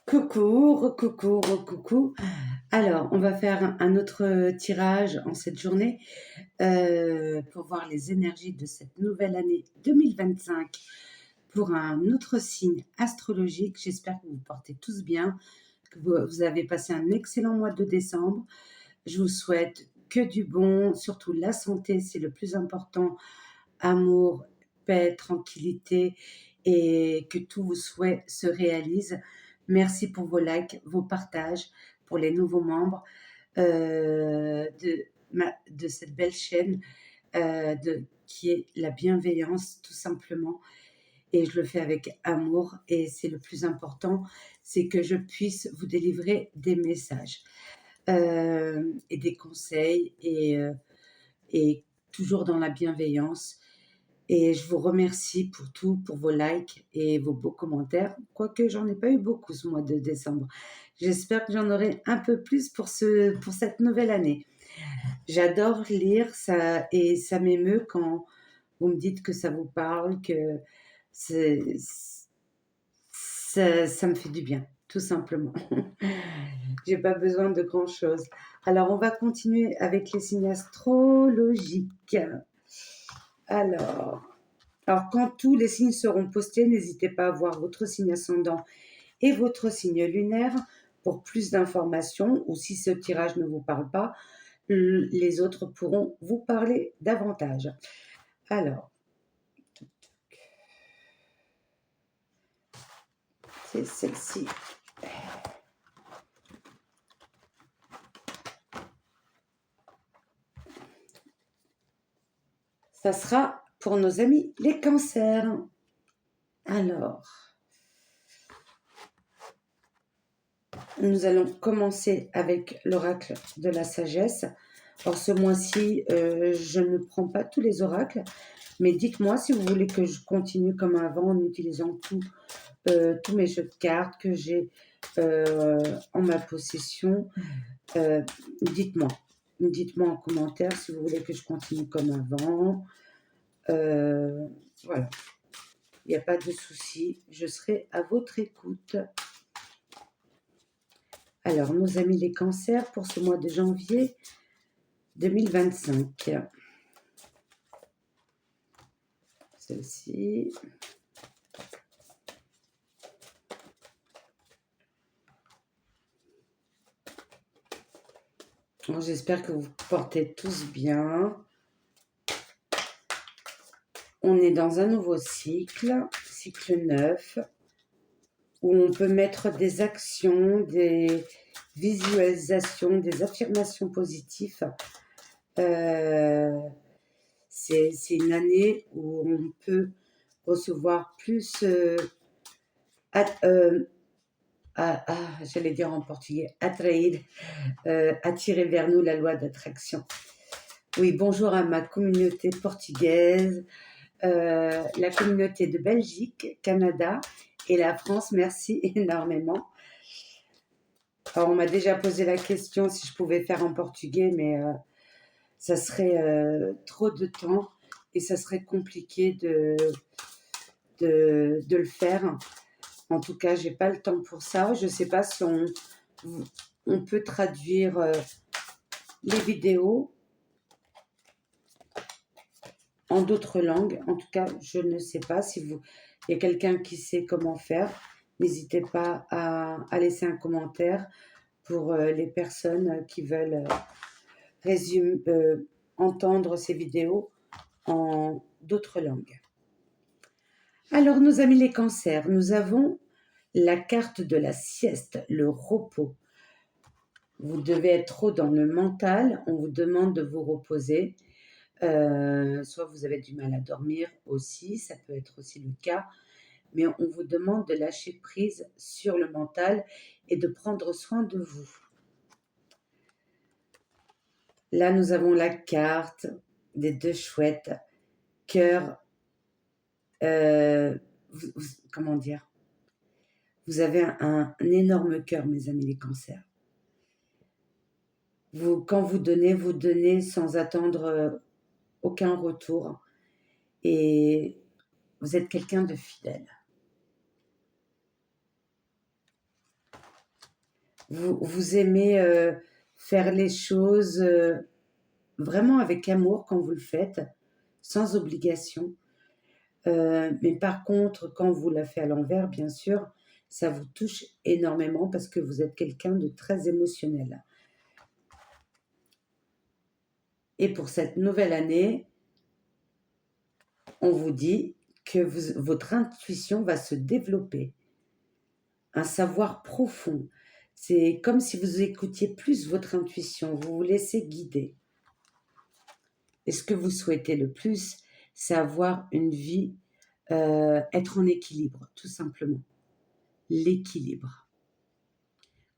Coucou, recoucou, recoucou. Alors, on va faire un autre tirage en cette journée pour voir les énergies de cette nouvelle année 2025 pour un autre signe astrologique. J'espère que vous portez tous bien, que vous avez passé un excellent mois de décembre. Je vous souhaite que du bon, surtout la santé, c'est le plus important. Amour, paix, tranquillité et que tous vos souhaits se réalisent. Merci pour vos likes, vos partages, pour les nouveaux membres de cette belle chaîne qui est la bienveillance tout simplement. Et je le fais avec amour et c'est le plus important, c'est que je puisse vous délivrer des messages et des conseils et toujours dans la bienveillance. Et je vous remercie pour tout, pour vos likes et vos beaux commentaires, quoique j'en ai pas eu beaucoup ce mois de décembre. J'espère que j'en aurai un peu plus pour cette nouvelle année. J'adore lire ça et ça m'émeut quand vous me dites que ça vous parle, que c'est- ça me fait du bien, tout simplement. J'ai pas besoin de grand-chose. Alors, on va continuer avec les signes astrologiques. Alors, quand tous les signes seront postés, n'hésitez pas à voir votre signe ascendant et votre signe lunaire pour plus d'informations, ou si ce tirage ne vous parle pas, les autres pourront vous parler davantage. Alors, c'est celle-ci. Ça sera pour nos amis les cancers. Alors, nous allons commencer avec l'oracle de la sagesse. Alors ce mois-ci, je ne prends pas tous les oracles, mais dites-moi si vous voulez que je continue comme avant en utilisant tous mes jeux de cartes que j'ai en ma possession. Dites-moi. Dites-moi en commentaire si vous voulez que je continue comme avant. Voilà. Il n'y a pas de souci. Je serai à votre écoute. Alors, nos amis les cancers pour ce mois de janvier 2025. Celle-ci. J'espère que vous portez tous bien. On est dans un nouveau cycle 9, où on peut mettre des actions, des visualisations, des affirmations positives. C'est une année où on peut recevoir plus, j'allais dire en portugais, atrair, attirer vers nous la loi d'attraction. Oui, bonjour à ma communauté portugaise, la communauté de Belgique, Canada et la France, merci énormément. Alors, on m'a déjà posé la question si je pouvais faire en portugais, mais ça serait trop de temps et ça serait compliqué de le faire. En tout cas, j'ai pas le temps pour ça. Je sais pas si on peut traduire les vidéos en d'autres langues. En tout cas, je ne sais pas. Si il y a quelqu'un qui sait comment faire, n'hésitez pas à laisser un commentaire pour les personnes qui veulent entendre ces vidéos en d'autres langues. Alors, nos amis les cancers, nous avons la carte de la sieste, le repos. Vous devez être trop dans le mental, on vous demande de vous reposer. Soit vous avez du mal à dormir aussi, ça peut être aussi le cas, mais on vous demande de lâcher prise sur le mental et de prendre soin de vous. Là, nous avons la carte des deux chouettes, cœur, comment dire, vous avez un énorme cœur, mes amis les cancers. Quand vous donnez sans attendre aucun retour. Et vous êtes quelqu'un de fidèle. Vous aimez faire les choses vraiment avec amour quand vous le faites, sans obligation. Mais par contre, quand vous la faites à l'envers, bien sûr, ça vous touche énormément parce que vous êtes quelqu'un de très émotionnel. Et pour cette nouvelle année, on vous dit que votre intuition va se développer, un savoir profond. C'est comme si vous écoutiez plus votre intuition, vous vous laissez guider. Et ce que vous souhaitez le plus, c'est avoir une vie, être en équilibre, tout simplement. L'équilibre.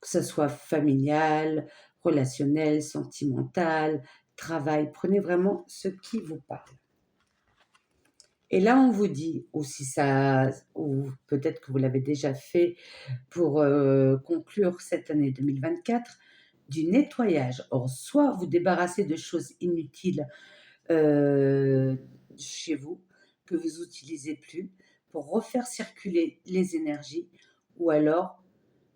Que ce soit familial, relationnel, sentimental, travail. Prenez vraiment ce qui vous parle. Et là, on vous dit, ou si ça, ou peut-être que vous l'avez déjà fait pour conclure cette année 2024, du nettoyage. Or, soit vous débarrassez de choses inutiles chez vous que vous n'utilisez plus pour refaire circuler les énergies, ou alors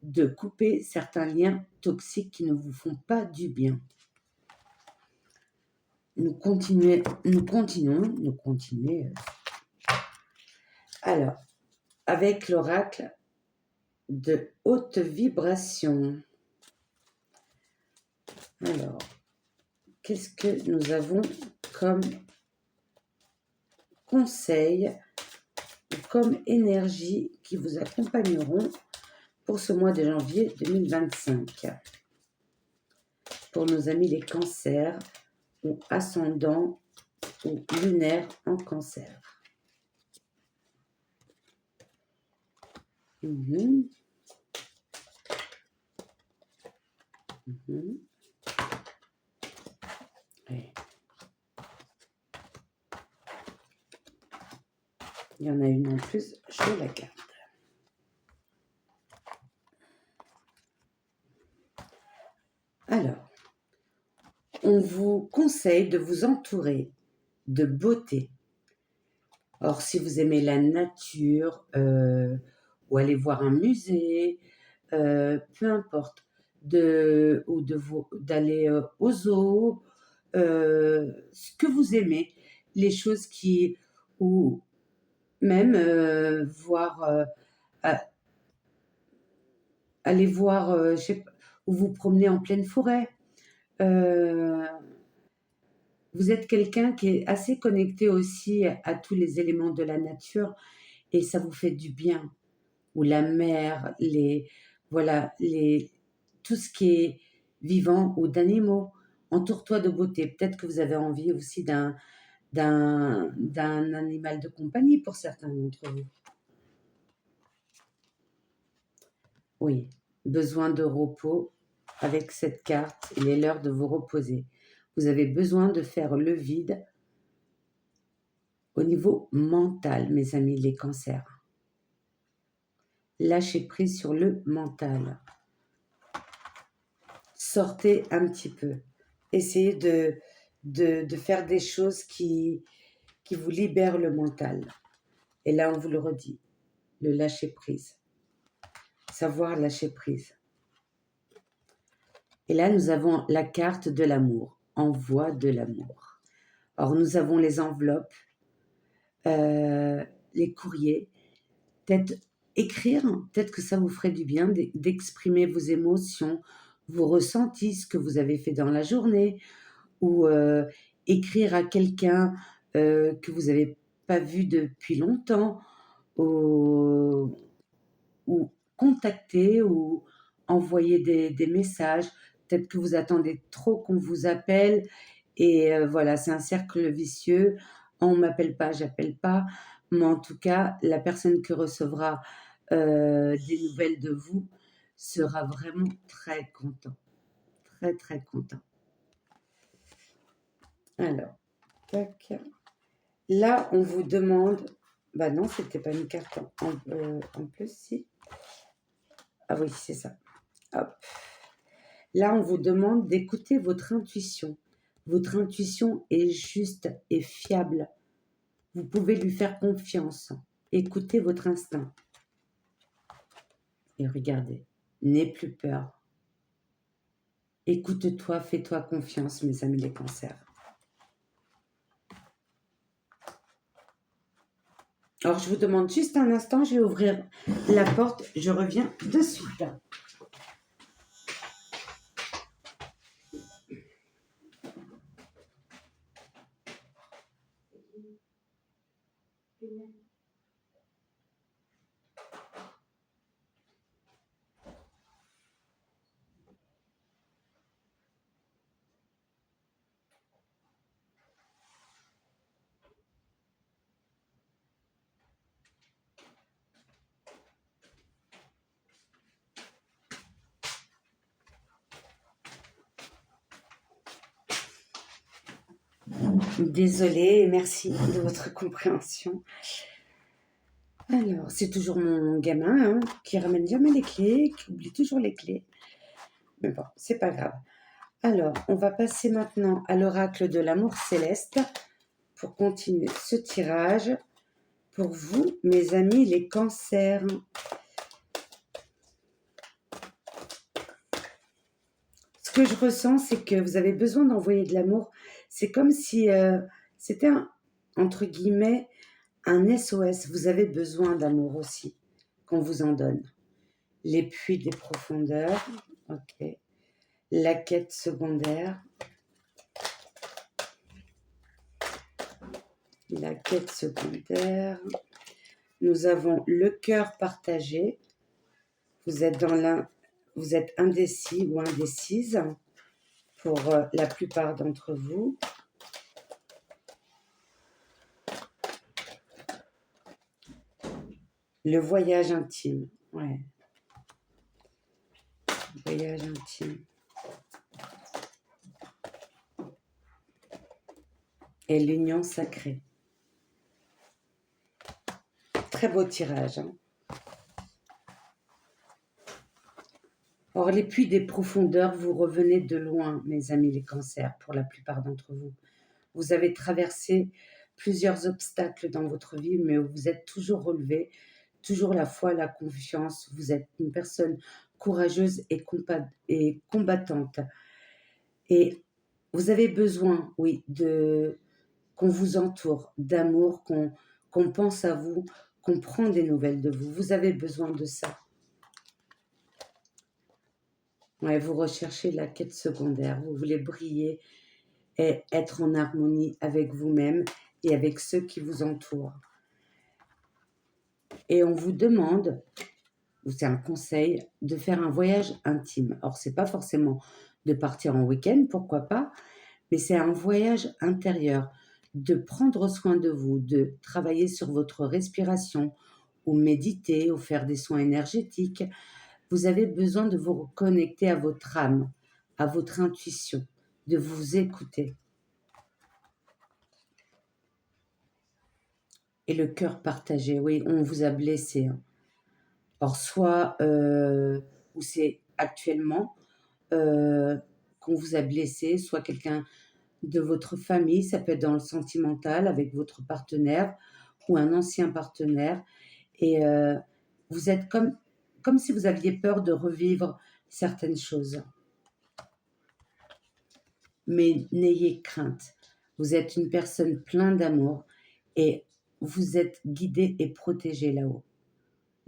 de couper certains liens toxiques qui ne vous font pas du bien. Nous continuons. Alors, avec l'oracle de haute vibration. Alors, qu'est-ce que nous avons comme conseil ou comme énergie qui vous accompagneront pour ce mois de janvier 2025 pour nos amis les cancers ou ascendants ou lunaires en cancer. Mhm. Mhm. Ouais. Il y en a une en plus, je la garde. Alors, on vous conseille de vous entourer de beauté. Or, si vous aimez la nature, ou aller voir un musée, peu importe, d'aller aux zoos, ce que vous aimez, les choses qui, ou même voir, aller voir, je sais pas, ou vous promener en pleine forêt. Vous êtes quelqu'un qui est assez connecté aussi à tous les éléments de la nature et ça vous fait du bien. Ou la mer, voilà, tout ce qui est vivant ou d'animaux. Entoure-toi de beauté. Peut-être que vous avez envie aussi d'un animal de compagnie pour certains d'entre vous. Oui, besoin de repos. Avec cette carte, il est l'heure de vous reposer. Vous avez besoin de faire le vide au niveau mental, mes amis, les cancers. Lâchez prise sur le mental. Sortez un petit peu. Essayez de faire des choses qui vous libèrent le mental. Et là, on vous le redit, le lâcher prise. Savoir lâcher prise. Et là, nous avons la carte de l'amour. Envoi de l'amour. Or, nous avons les enveloppes, les courriers. Peut-être écrire, peut-être que ça vous ferait du bien d'exprimer vos émotions, vos ressentis, ce que vous avez fait dans la journée, ou écrire à quelqu'un que vous n'avez pas vu depuis longtemps, ou contacter, ou envoyer des messages. Peut-être que vous attendez trop qu'on vous appelle, et voilà, c'est un cercle vicieux. On ne m'appelle pas, j'appelle pas. Mais en tout cas, la personne qui recevra des nouvelles de vous sera vraiment très content. Très, très content. Alors, tac. Là, on vous demande... Bah non, c'était pas une carte en plus, si. Ah oui, c'est ça. Hop. Là, on vous demande d'écouter votre intuition. Votre intuition est juste et fiable. Vous pouvez lui faire confiance. Écoutez votre instinct. Et regardez, n'ayez plus peur. Écoute-toi, fais-toi confiance, mes amis les cancers. Alors, je vous demande juste un instant, je vais ouvrir la porte, je reviens de suite. Désolée, merci de votre compréhension. Alors, c'est toujours mon gamin qui ramène jamais les clés, qui oublie toujours les clés. Mais bon, c'est pas grave. Alors, on va passer maintenant à l'oracle de l'amour céleste pour continuer ce tirage pour vous, mes amis les cancers. Ce que je ressens, c'est que vous avez besoin d'envoyer de l'amour. C'est comme si c'était entre guillemets, un SOS. Vous avez besoin d'amour aussi, qu'on vous en donne. Les puits des profondeurs, ok. La quête secondaire. La quête secondaire. Nous avons le cœur partagé. Vous êtes vous êtes indécis ou indécise pour la plupart d'entre vous. Le voyage intime, ouais. Voyage intime. Et l'union sacrée. Très beau tirage. Or, les puits des profondeurs, vous revenez de loin, mes amis les cancers, pour la plupart d'entre vous. Vous avez traversé plusieurs obstacles dans votre vie, mais vous êtes toujours relevé, toujours la foi, la confiance. Vous êtes une personne courageuse et combattante. Et vous avez besoin, oui, qu'on vous entoure, d'amour, qu'on pense à vous, qu'on prend des nouvelles de vous. Vous avez besoin de ça. Ouais, vous recherchez la quête secondaire, vous voulez briller et être en harmonie avec vous-même et avec ceux qui vous entourent. Et on vous demande, ou c'est un conseil, de faire un voyage intime. Alors, c'est pas forcément de partir en week-end, pourquoi pas, mais c'est un voyage intérieur, de prendre soin de vous, de travailler sur votre respiration, ou méditer, ou faire des soins énergétiques. Vous avez besoin de vous reconnecter à votre âme, à votre intuition, de vous écouter. Et le cœur partagé, oui, on vous a blessé. Or, soit, ou c'est actuellement qu'on vous a blessé, soit quelqu'un de votre famille, ça peut être dans le sentimental avec votre partenaire ou un ancien partenaire. Et vous êtes comme si vous aviez peur de revivre certaines choses. Mais n'ayez crainte. Vous êtes une personne pleine d'amour et vous êtes guidé et protégé là-haut.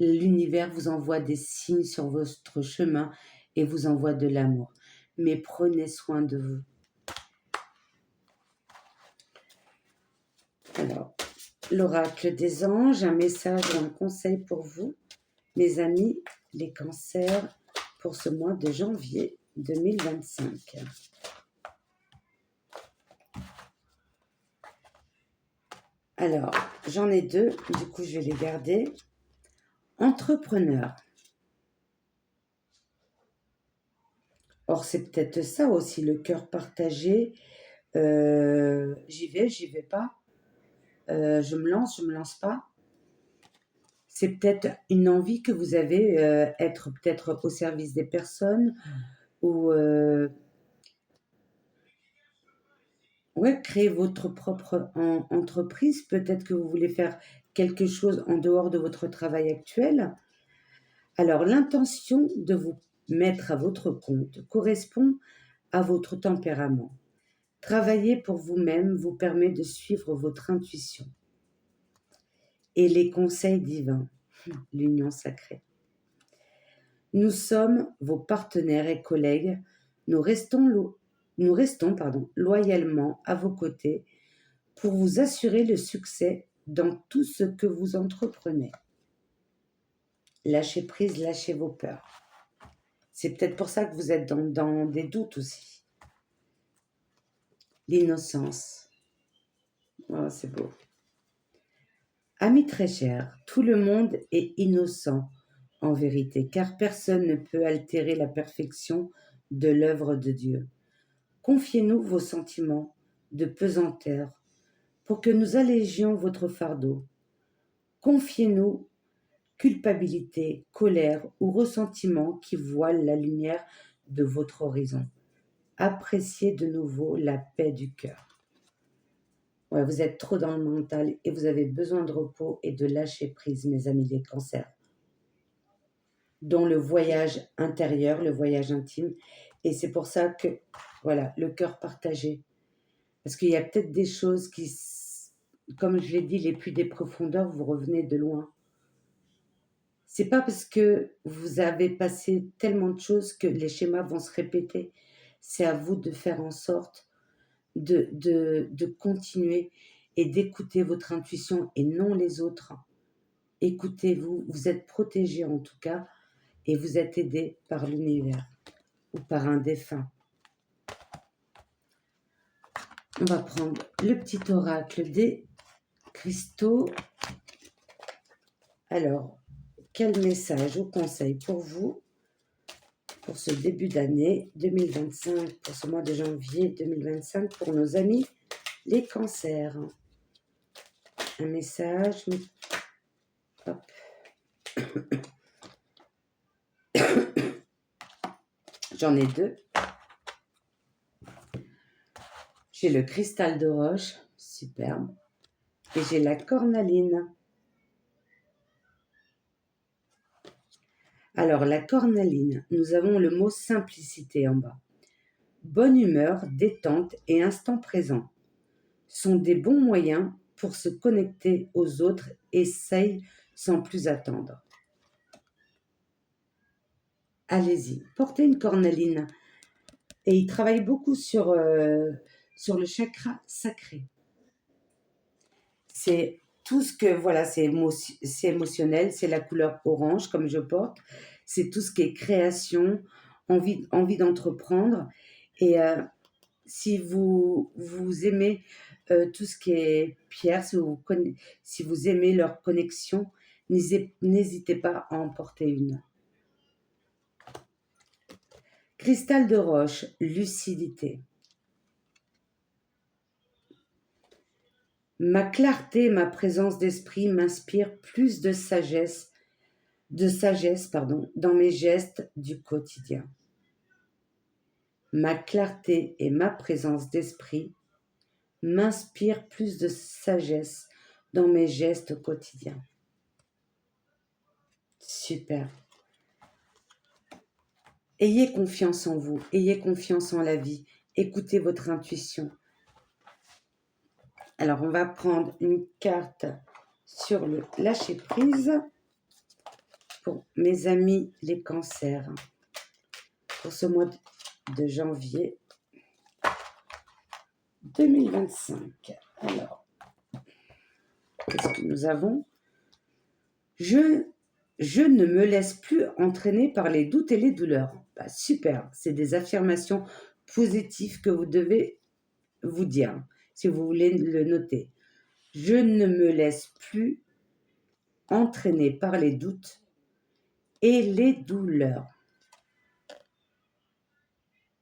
L'univers vous envoie des signes sur votre chemin et vous envoie de l'amour. Mais prenez soin de vous. Alors, l'oracle des anges, un message ou un conseil pour vous, mes amis, les cancers, pour ce mois de janvier 2025. Alors, j'en ai deux, du coup, je vais les garder. Entrepreneur. Or, c'est peut-être ça aussi, le cœur partagé. J'y vais pas. Je me lance pas. C'est peut-être une envie que vous avez, être peut-être au service des personnes ou ouais, créer votre propre entreprise. Peut-être que vous voulez faire quelque chose en dehors de votre travail actuel. Alors, l'intention de vous mettre à votre compte correspond à votre tempérament. Travailler pour vous-même vous permet de suivre votre intuition et les conseils divins, l'union sacrée. Nous sommes vos partenaires et collègues. Nous restons loyalement à vos côtés pour vous assurer le succès dans tout ce que vous entreprenez. Lâchez prise, lâchez vos peurs. C'est peut-être pour ça que vous êtes dans des doutes aussi. L'innocence. Oh, c'est beau. Amis très chers, tout le monde est innocent en vérité, car personne ne peut altérer la perfection de l'œuvre de Dieu. Confiez-nous vos sentiments de pesanteur pour que nous allégions votre fardeau. Confiez-nous culpabilité, colère ou ressentiment qui voilent la lumière de votre horizon. Appréciez de nouveau la paix du cœur. Ouais, vous êtes trop dans le mental et vous avez besoin de repos et de lâcher prise, mes amis les cancers. Dont le voyage intérieur, le voyage intime. Et c'est pour ça que, voilà, le cœur partagé. Parce qu'il y a peut-être des choses qui, comme je l'ai dit, les puits des profondeurs, vous revenez de loin. C'est pas parce que vous avez passé tellement de choses que les schémas vont se répéter. C'est à vous de faire en sorte de continuer et d'écouter votre intuition et non les autres. Écoutez-vous, vous êtes protégé en tout cas et vous êtes aidé par l'univers ou par un défunt. On va prendre le petit oracle des cristaux. Alors, quel message ou conseil pour vous pour ce début d'année 2025, pour ce mois de janvier 2025, pour nos amis les cancers? Un message. Hop. J'en ai deux. J'ai le cristal de roche, superbe. Et j'ai la cornaline. Alors, la cornaline, nous avons le mot simplicité en bas. Bonne humeur, détente et instant présent sont des bons moyens pour se connecter aux autres. Essaye sans plus attendre. Allez-y, portez une cornaline. Et il travaille beaucoup sur le chakra sacré. C'est tout ce que, voilà, c'est émotionnel, c'est la couleur orange comme je porte, c'est tout ce qui est création, envie d'entreprendre. Et si vous aimez tout ce qui est pierre, si vous aimez leur connexion, n'hésitez pas à en porter une. Cristal de roche, lucidité. Ma clarté, ma présence d'esprit m'inspire plus de sagesse, dans mes gestes du quotidien. Ma clarté et ma présence d'esprit m'inspirent plus de sagesse dans mes gestes quotidiens. Super. Ayez confiance en vous, ayez confiance en la vie, écoutez votre intuition. Alors, on va prendre une carte sur le lâcher-prise pour mes amis les cancers pour ce mois de janvier 2025. Alors, qu'est-ce que nous avons? Je ne me laisse plus entraîner par les doutes et les douleurs. Bah, super, c'est des affirmations positives que vous devez vous dire, si vous voulez le noter. Je ne me laisse plus entraîner par les doutes et les douleurs.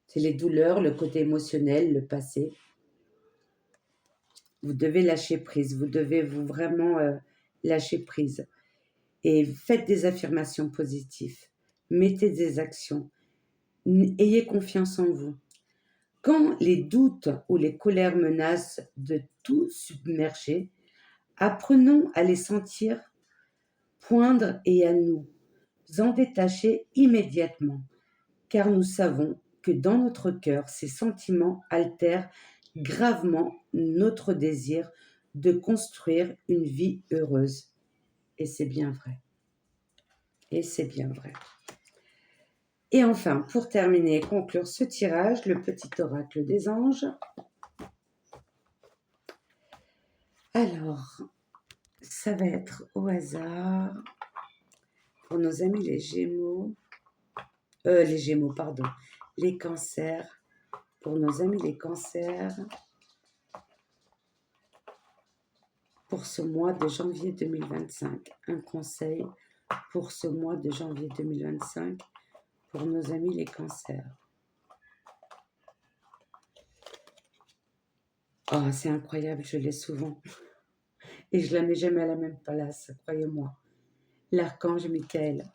C'est les douleurs, le côté émotionnel, le passé. Vous devez lâcher prise, vous devez vraiment lâcher prise. Et faites des affirmations positives, mettez des actions, ayez confiance en vous. Quand les doutes ou les colères menacent de tout submerger, apprenons à les sentir poindre et à nous en détacher immédiatement, car nous savons que dans notre cœur, ces sentiments altèrent gravement notre désir de construire une vie heureuse. Et c'est bien vrai. Et c'est bien vrai. Et enfin, pour terminer et conclure ce tirage, le petit oracle des anges. Alors, ça va être au hasard pour nos amis les Gémeaux. Les Cancers. Pour nos amis les Cancers. Pour ce mois de janvier 2025. Un conseil pour ce mois de janvier 2025 pour nos amis les Cancers. Oh, c'est incroyable, je l'ai souvent. Et je la mets jamais à la même place, croyez-moi. L'archange Michael.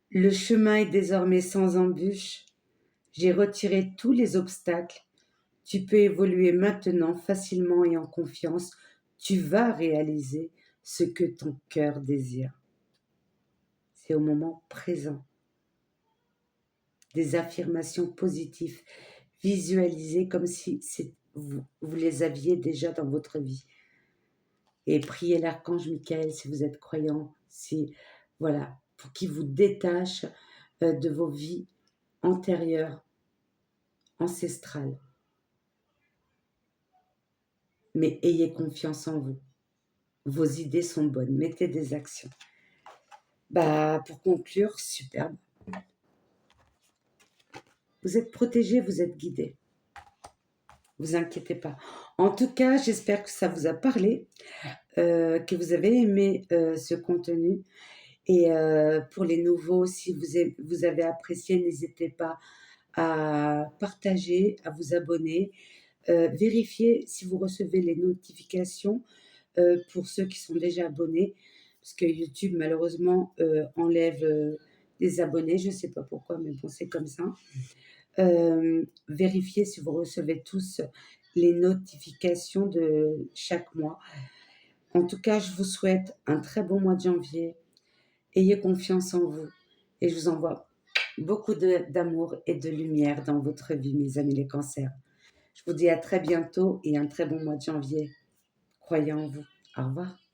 Le chemin est désormais sans embûche. J'ai retiré tous les obstacles. Tu peux évoluer maintenant facilement et en confiance. Tu vas réaliser ce que ton cœur désire. C'est au moment présent. Des affirmations positives, visualisées comme si vous les aviez déjà dans votre vie. Et priez l'archange Michael si vous êtes croyant, voilà, pour qu'il vous détache de vos vies antérieures, ancestrales. Mais ayez confiance en vous. Vos idées sont bonnes, mettez des actions. Pour conclure, superbe. Vous êtes protégés, vous êtes guidés. Vous inquiétez pas. En tout cas, j'espère que ça vous a parlé, que vous avez aimé ce contenu. Et pour les nouveaux, si vous avez apprécié, n'hésitez pas à partager, à vous abonner. Vérifiez si vous recevez les notifications pour ceux qui sont déjà abonnés, parce que YouTube, malheureusement, enlève des abonnés. Je ne sais pas pourquoi, mais bon, c'est comme ça. Vérifiez si vous recevez tous les notifications de chaque mois. En tout cas, je vous souhaite un très bon mois de janvier. Ayez confiance en vous et je vous envoie beaucoup d'amour et de lumière dans votre vie, mes amis les cancers. Je vous dis à très bientôt et un très bon mois de janvier. Croyez en vous. Au revoir.